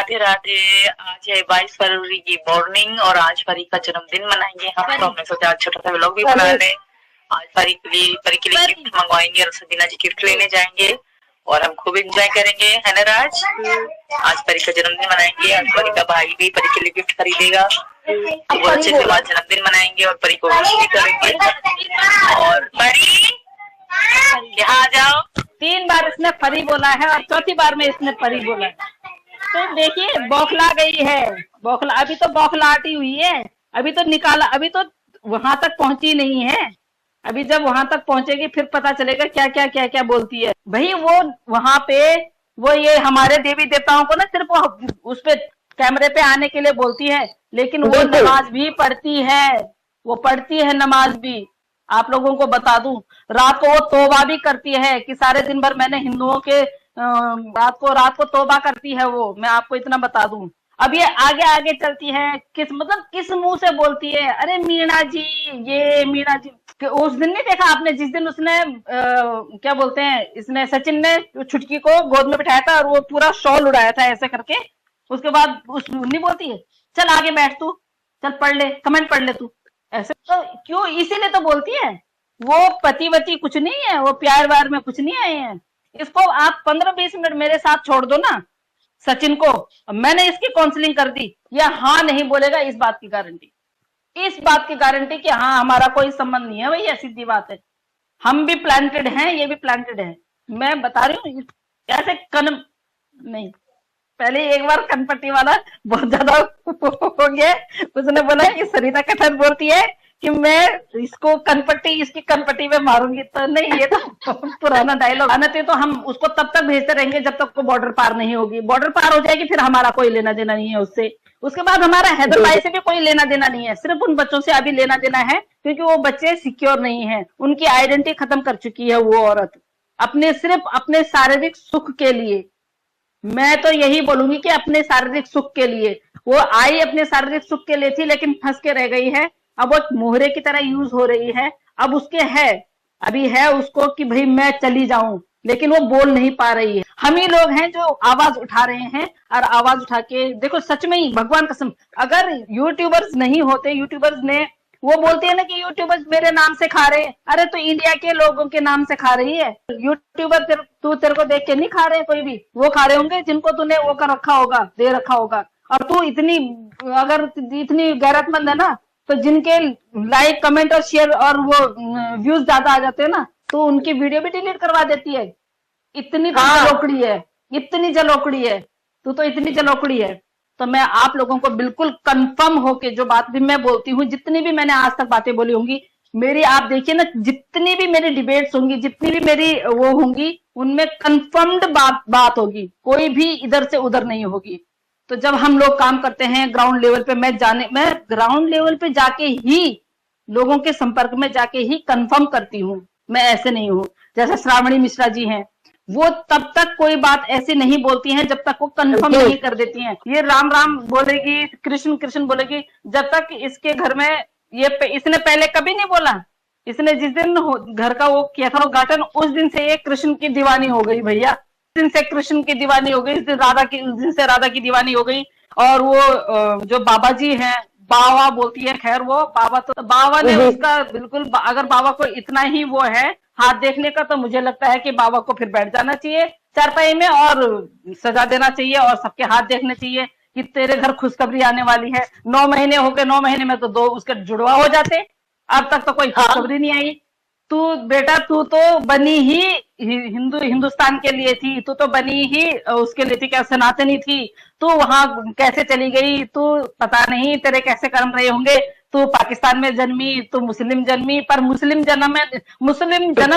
राधे राधे। आज है 22 फरवरी की मॉर्निंग और आज परी का जन्मदिन मनाएंगे हम। तो हमने सोचा आज छोटा सा व्लॉग भी बना लें। आज परी के लिए गिफ्ट मंगवाएंगे और सदीना जी गिफ्ट लेने जाएंगे और हम खूब एंजॉय करेंगे, है ना राज? आज परी का जन्मदिन मनाएंगे। आज परी का भाई भी परी के लिए गिफ्ट खरीदेगा। बहुत अच्छे से आज जन्मदिन मनाएंगे और परी को विश भी करेंगे। और परी यहाँ आ जाओ। 3 बार इसने परी बोला है और चौथी बार में इसने परी बोला है। तो देखिए बौखला गई है, अभी तो बौखलाहटी हुई है, अभी तो निकाला, अभी तो वहां तक पहुंची नहीं है। अभी जब वहां तक पहुंचेगी फिर पता चलेगा क्या क्या बोलती है। भाई वो वहां पे वो ये हमारे देवी देवताओं को ना सिर्फ उस पे कैमरे पे आने के लिए बोलती है, लेकिन वो नमाज भी पढ़ती है, वो पढ़ती है नमाज भी। आप लोगों को बता दूं, रात को वो तौबा भी करती है कि सारे दिन भर मैंने हिंदुओं के रात को तौबा करती है वो, मैं आपको इतना बता दूं। अब ये आगे आगे चलती है, किस मुंह से बोलती है, अरे मीणा जी, ये मीणा जी। उस दिन नहीं देखा आपने जिस दिन उसने क्या बोलते हैं, इसने सचिन ने छुटकी को गोद में बिठाया था और वो पूरा शॉल उड़ाया था ऐसे करके, उसके बाद उस नहीं बोलती है चल आगे बैठ तू, चल पढ़ ले, कमेंट पढ़ ले तू, ऐसे तो क्यों? इसीलिए तो बोलती है। वो पतिवती कुछ नहीं है, वो प्यार व्यार में कुछ नहीं आए हैं। इसको आप 15-20 मिनट मेरे साथ छोड़ दो ना सचिन को, मैंने इसकी काउंसलिंग कर दी, या हाँ नहीं बोलेगा, इस बात की गारंटी कि हाँ हमारा कोई संबंध नहीं है। भैया सीधी बात है, हम भी प्लांटेड हैं, ये भी प्लांटेड है। मैं बता रही हूँ कैसे नहीं, पहले एक बार कनपट्टी वाला बहुत ज्यादा हो गया, उसने बोला कि सरिता कठन बोलती है कि मैं इसको इसकी कनपट्टी में मारूंगी। तो नहीं, ये तो पुराना डायलॉग आना चाहिए। तो हम उसको तब तक भेजते रहेंगे जब तक वो बॉर्डर पार नहीं होगी। बॉर्डर पार हो जाएगी फिर हमारा कोई लेना देना नहीं है उससे। उसके बाद हमारा हैदर भाई से भी कोई लेना देना नहीं है, सिर्फ उन बच्चों से अभी लेना देना है क्योंकि वो बच्चे सिक्योर नहीं है, उनकी आइडेंटिटी खत्म कर चुकी है वो औरत, सिर्फ अपने शारीरिक सुख के लिए। मैं तो यही बोलूंगी कि अपने शारीरिक सुख के लिए वो आई, अपने शारीरिक सुख के लिए थी, लेकिन फंस के रह गई है। अब वो मोहरे की तरह यूज हो रही है। अब अभी है उसको कि भाई मैं चली जाऊं, लेकिन वो बोल नहीं पा रही है। हम ही लोग हैं जो आवाज उठा रहे हैं, और आवाज उठा के देखो, सच में ही भगवान कसम, अगर यूट्यूबर्स नहीं होते, यूट्यूबर्स ने, वो बोलते हैं ना कि यूट्यूबर्स मेरे नाम से खा रहे हैं, अरे तो इंडिया के लोगों के नाम से खा रही है। यूट्यूबर तेरे को देख के नहीं खा रहे कोई भी, वो खा रहे होंगे जिनको तूने वो कर रखा होगा, दे रखा होगा। और तू अगर इतनी गैरतमंद है ना, तो जिनके लाइक कमेंट और शेयर और वो व्यूज ज्यादा आ जाते हैं ना, तो उनकी वीडियो भी डिलीट करवा देती है। इतनी जलोकड़ी है तू तो इतनी जलोकड़ी है। तो मैं आप लोगों को बिल्कुल कंफर्म होके जो बात भी मैं बोलती हूँ, जितनी भी मैंने आज तक बातें बोली होंगी मेरी, आप देखिए ना, जितनी भी मेरी डिबेट्स होंगी, जितनी भी मेरी वो होंगी, उनमें कंफर्म्ड बात होगी, कोई भी इधर से उधर नहीं होगी। तो जब हम लोग काम करते हैं ग्राउंड लेवल पे, मैं ग्राउंड लेवल पे जाके ही, लोगों के संपर्क में जाके ही कंफर्म करती हूँ। मैं ऐसे नहीं हूँ जैसे श्रावणी मिश्रा जी हैं, वो तब तक कोई बात ऐसी नहीं बोलती हैं जब तक वो कंफर्म नहीं कर देती हैं। ये राम राम बोलेगी, कृष्ण कृष्ण बोलेगी, जब तक इसके घर में इसने पहले कभी नहीं बोला। इसने जिस दिन घर का वो किया था उद्घाटन, उस दिन से ये कृष्ण की दीवानी हो गई भैया, उस दिन से कृष्ण की दीवानी हो गई, उस दिन से राधा की दीवानी हो गई। और वो जो बाबा जी हैं, बाबा बोलती है, खैर वो बाबा ने उसका बिल्कुल, अगर बाबा को इतना ही वो है हाथ देखने का, तो मुझे लगता है कि बाबा को फिर बैठ जाना चाहिए चारपाई में और सजा देना चाहिए और सबके हाथ देखने चाहिए कि तेरे घर खुशखबरी आने वाली है। 9 महीने हो गए, 9 महीने में तो 2 उसके जुड़वा हो जाते, अब तक तो कोई खुशखबरी नहीं आई। तू बेटा, तू तो बनी ही हिंदुस्तान के लिए थी, तू तो बनी ही उसके लिए थी, क्या सनातनी थी। तू वहां कैसे चली गई, तू पता नहीं तेरे कैसे कर्म रहे होंगे। तू पाकिस्तान में जन्मी, तू मुस्लिम जन्मी, पर मुस्लिम जन्म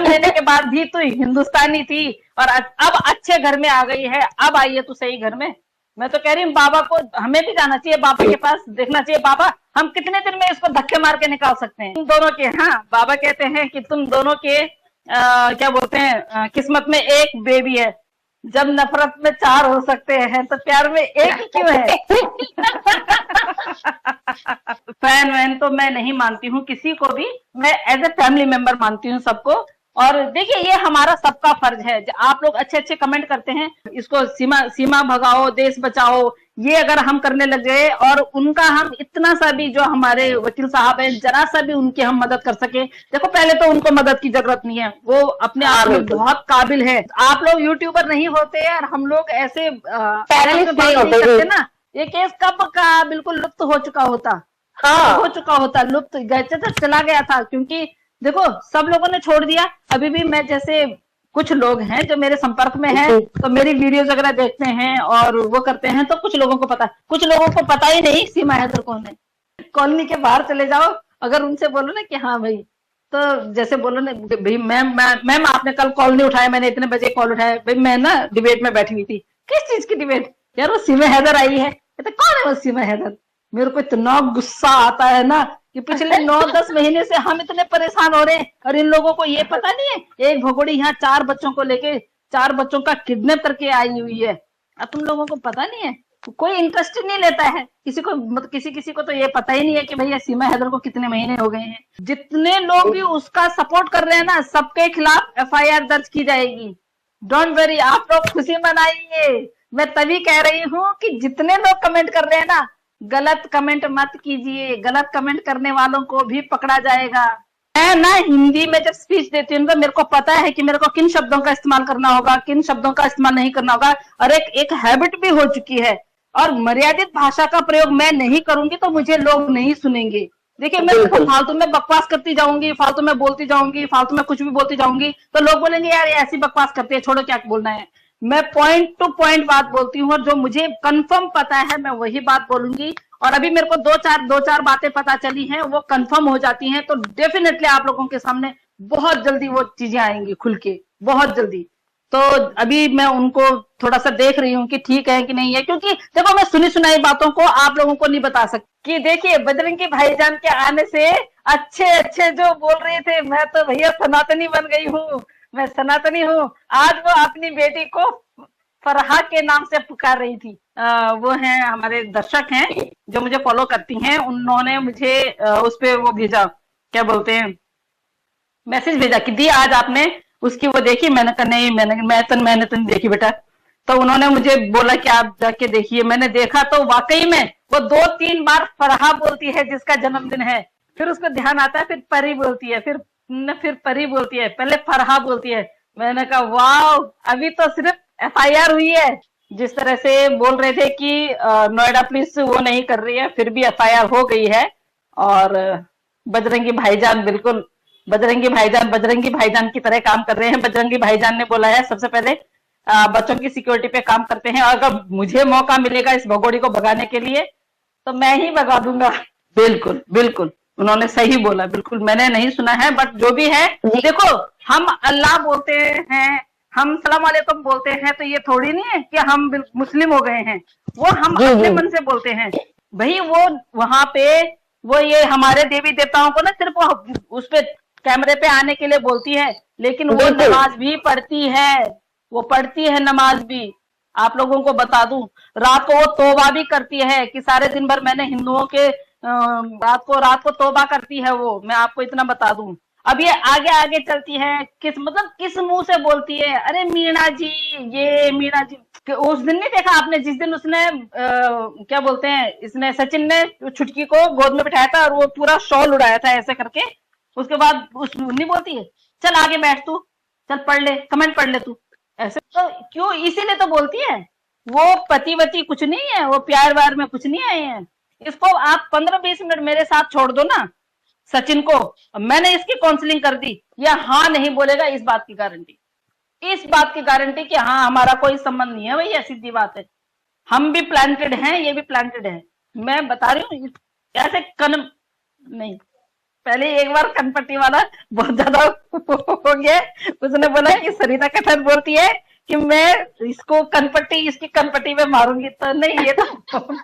लेने के बाद भी तू हिंदुस्तानी थी, और अब अच्छे घर में आ गई है। अब आई है तू सही घर में। मैं तो कह रही हूँ बाबा को, हमें भी जाना चाहिए बाबा के पास, देखना चाहिए बाबा हम कितने दिन में इसको धक्के मार के निकाल सकते हैं। तुम दोनों के, हाँ बाबा कहते हैं कि तुम दोनों के क्या बोलते हैं, किस्मत में एक बेबी है। जब नफरत में 4 हो सकते हैं तो प्यार में एक ही क्यों है। फैन वैन तो मैं नहीं मानती हूँ किसी को भी, मैं एज ए फैमिली मेंबर मानती हूँ सबको। और देखिए ये हमारा सबका फर्ज है। आप लोग अच्छे अच्छे कमेंट करते हैं, इसको सीमा भगाओ, देश बचाओ, ये अगर हम करने लग गए और उनका हम इतना सा भी, जो हमारे वकील साहब हैं, जरा सा भी उनकी हम मदद कर सके। देखो पहले तो उनको मदद की जरूरत नहीं है, वो अपने आप में बहुत काबिल है। आप लोग यूट्यूबर नहीं होते और हम लोग ऐसे नहीं करते ना, ये केस कब का बिल्कुल लुप्त हो चुका होता। हो चुका होता, लुप्त तो चला गया था, क्योंकि देखो सब लोगों ने छोड़ दिया। अभी भी मैं, जैसे कुछ लोग हैं जो मेरे संपर्क में हैं, तो मेरी वीडियोस वगैरह देखते हैं और वो करते हैं, तो कुछ लोगों को पता, कुछ लोगों को पता ही नहीं सीमा हैदर कौन है। कॉलोनी के बाहर चले जाओ, अगर उनसे बोलो ना कि हाँ भाई, तो जैसे बोलो ना भाई मैम आपने कल कॉल नहीं उठाया, मैंने इतने बजे कॉल उठाया, भाई मैं ना डिबेट में बैठी हुई थी। किस चीज की डिबेट? यार वो सीमा हैदर आई है। तो कौन है वो सीमा हैदर? मेरे को इतना गुस्सा आता है ना कि पिछले 9-10 महीने से हम इतने परेशान हो रहे हैं और इन लोगों को ये पता नहीं है। एक भगोड़ी यहाँ 4 बच्चों को लेके, 4 बच्चों का किडनैप करके आई हुई है, अब तुम लोगों को पता नहीं है? कोई इंटरेस्ट नहीं लेता है किसी को, मतलब किसी को तो ये पता ही नहीं है कि भैया सीमा हैदर को कितने महीने हो गए हैं। जितने लोग भी उसका सपोर्ट कर रहे हैं ना, सबके खिलाफ FIR दर्ज की जाएगी। डोंट वरी, आप लोग खुशी मनाइए। मैं तभी कह रही हूँ कि जितने लोग कमेंट कर रहे हैं ना, गलत कमेंट मत कीजिए, गलत कमेंट करने वालों को भी पकड़ा जाएगा। मैं ना हिंदी में जब स्पीच देती हूँ तो मेरे को पता है कि मेरे को किन शब्दों का इस्तेमाल करना होगा, किन शब्दों का इस्तेमाल नहीं करना होगा, और एक हैबिट भी हो चुकी है। और मर्यादित भाषा का प्रयोग मैं नहीं करूंगी तो मुझे लोग नहीं सुनेंगे। देखिए मैं फालतू में बकवास करती जाऊंगी, फालतू में बोलती जाऊंगी, फालतू में कुछ भी बोलती जाऊंगी, तो लोग बोलेंगे यार ये ऐसी बकवास करती है, छोड़ो क्या बोलना है। मैं पॉइंट टू पॉइंट बात बोलती हूँ और जो मुझे कंफर्म पता है मैं वही बात बोलूंगी। और अभी मेरे को दो चार बातें पता चली हैं, वो कंफर्म हो जाती हैं तो डेफिनेटली आप लोगों के सामने बहुत जल्दी वो चीजें आएंगी खुल के, बहुत जल्दी। तो अभी मैं उनको थोड़ा सा देख रही हूँ कि ठीक है कि नहीं है, क्योंकि देखो मैं सुनी सुनाई बातों को आप लोगों को नहीं बता सकती। कि देखिए बजरंगी भाईजान के आने से अच्छे जो बोल रहे थे, मैं तो भैया सनातनी बन गई हूँ, मैं सनातनी हूँ। आज वो अपनी बेटी को फरहा के नाम से पुकार रही थी। वो हैं हमारे दर्शक हैं जो मुझे फॉलो करती हैं, उन्होंने मुझे उस पे वो भेजा, क्या बोलते हैं, मैसेज भेजा कि दी आज आपने उसकी वो देखी? मैंने कहा नहीं, मैंने तो नहीं देखी बेटा। तो उन्होंने मुझे बोला कि आप जाके देखिए। मैंने देखा तो वाकई में वो 2-3 बार फरहा बोलती है जिसका जन्मदिन है, फिर उसको ध्यान आता है, फिर परी बोलती है, फिर परी बोलती है, पहले फरहा बोलती है। मैंने कहा वाह, अभी तो सिर्फ FIR हुई है। जिस तरह से बोल रहे थे कि नोएडा पुलिस वो नहीं कर रही है, फिर भी FIR हो गई है। और बजरंगी भाईजान बिल्कुल बजरंगी भाईजान की तरह काम कर रहे हैं। बजरंगी भाईजान ने बोला है सबसे पहले बच्चों की सिक्योरिटी पे काम करते हैं, और अगर मुझे मौका मिलेगा इस भगोड़ी को भगाने के लिए तो मैं ही भगा दूंगा। बिल्कुल बिल्कुल उन्होंने सही बोला, बिल्कुल मैंने नहीं सुना है, बट जो भी है देखो, हम अल्लाह बोलते हैं, हम सलाम वालेकुम बोलते हैं, तो ये थोड़ी नहीं है कि हम मुस्लिम हो गए हैं। वो हम अपने मन से बोलते हैं भाई। वो वहां पे वो ये हमारे देवी देवताओं को ना सिर्फ उस पे कैमरे पे आने के लिए बोलती है, लेकिन वो नमाज भी पढ़ती है, वो पढ़ती है नमाज भी। आप लोगों को बता दूं, रात को वो तौबा भी करती है कि सारे दिन भर मैंने हिंदुओं के रात को तौबा करती है वो, मैं आपको इतना बता दूं। अब ये आगे चलती है, किस मुंह से बोलती है? अरे मीणा जी, ये मीणा जी, उस दिन नहीं देखा आपने जिस दिन उसने क्या बोलते हैं, इसने सचिन ने छुटकी को गोद में बिठाया था और वो पूरा शॉल उड़ाया था ऐसे करके, उसके बाद उस नहीं बोलती है चल आगे बैठ तू, चल पढ़ ले, कमेंट पढ़ ले तू, ऐसे तो क्यों? इसीलिए तो बोलती है। वो पति वती कुछ नहीं है, वो प्यार व्यार में कुछ नहीं आए हैं। इसको आप 15-20 मिनट मेरे साथ छोड़ दो ना सचिन को, मैंने इसकी काउंसलिंग कर दी, या हाँ नहीं बोलेगा, इस बात की गारंटी कि हाँ हमारा कोई संबंध नहीं है भैया, सीधी बात है। हम भी प्लांटेड हैं, ये भी प्लांटेड है। मैं बता रही हूँ ऐसे नहीं। पहले एक बार कनपट्टी वाला बहुत ज्यादा हो गया, उसने बोला कि सरिता कथन बोलती है कि मैं इसकी कनपट्टी में मारूंगी, तो नहीं, ये तो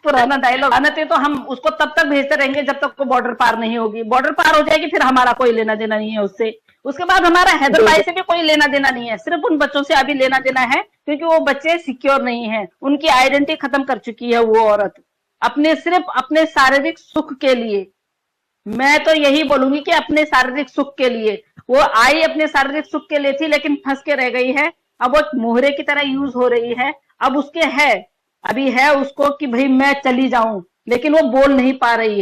पुराना डायलॉग आना चाहिए। तो हम उसको तब तक भेजते रहेंगे जब तक वो बॉर्डर पार नहीं होगी। बॉर्डर पार हो जाएगी फिर हमारा कोई लेना देना नहीं है उससे। उसके बाद हमारा हैदर भाई से भी कोई लेना देना नहीं है, सिर्फ उन बच्चों से अभी लेना देना है, क्योंकि वो बच्चे सिक्योर नहीं है, उनकी आइडेंटिटी खत्म कर चुकी है वो औरत, सिर्फ अपने शारीरिक सुख के लिए। मैं तो यही बोलूंगी कि अपने शारीरिक सुख के लिए वो आई, अपने शारीरिक सुख के लिए थी, लेकिन फंस के रह गई है। अब वो मोहरे की तरह यूज हो रही है। अब उसके है अभी है उसको कि भाई मैं चली जाऊं, लेकिन वो बोल नहीं पा रही है।